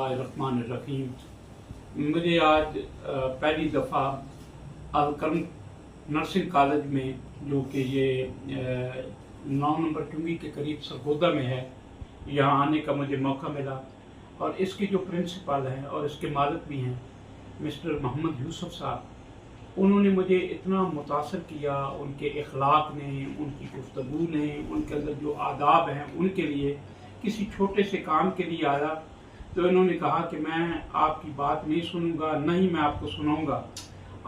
रहमान। मुझे आज पहली दफ़ा अलकरम नर्सिंग कॉलेज में, जो कि ये 9 नंबर टुंगी के करीब सरगोदा में है, यहाँ आने का मुझे मौका मिला। और इसके जो प्रिंसिपल हैं और इसके मालिक भी हैं मिस्टर मोहम्मद यूसुफ साहब, उन्होंने मुझे इतना मुतासर किया। उनके इखलाक ने, उनकी गुफ्तगू ने, उनके अंदर जो आदाब हैं उनके लिए, किसी छोटे से काम के लिए आया तो इन्होंने कहा कि मैं आपकी बात नहीं सुनूंगा, न ही मैं आपको सुनाऊंगा।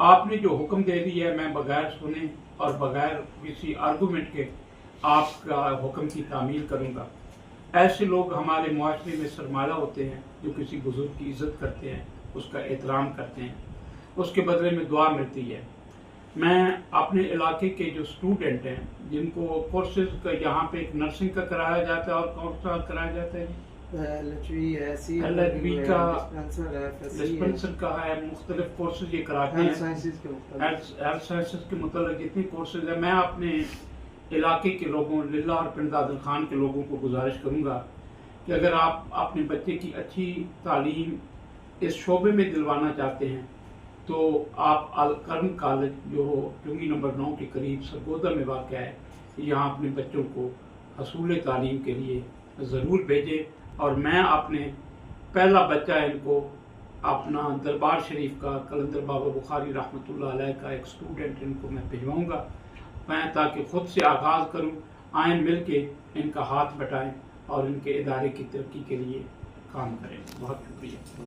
आपने जो हुक्म दे दिया है मैं बगैर सुने और बगैर किसी आर्गूमेंट के आपका हुक्म की तामील करूंगा। ऐसे लोग हमारे मुआशरे में सरमाया होते हैं जो किसी बुजुर्ग की इज्जत करते हैं, उसका एहतराम करते हैं, उसके बदले में दुआ मिलती है। मैं अपने इलाके के जो स्टूडेंट हैं जिनको कोर्सेज का यहाँ पे एक नर्सिंग का कराया जाता है, और कौन सा कराया जाता है, LHV का, डिस्पेंसर का है, मुख्तलिफ कोर्सेज ये कराते हैं। हेल्थ साइंसेज के मतलब जितने कोर्सेज हैं, मैं अपने इलाके के लोगों, लिल्ला और पिंड दादल खान के लोगों को गुजारिश करूँगा कि अगर आप अपने बच्चे की अच्छी तालीम इस शोबे में दिलवाना चाहते हैं तो आप अलकरम कॉलेज, जो टुंगी नंबर 9 के करीब सरगोदा में वाक़ है, यहाँ अपने बच्चों को हसूल तालीम के लिए ज़रूर भेजें। और मैं अपने पहला बच्चा इनको अपना दरबार शरीफ का कलंदर बाबा बुखारी रहमतुल्लाह अलैह का एक स्टूडेंट इनको मैं भिजवाऊँगा, मैं ताकि ख़ुद से आगाज़ करूँ। आए मिल के इनका हाथ बटाएँ और इनके इदारे की तरक्की के लिए काम करें। बहुत शुक्रिया।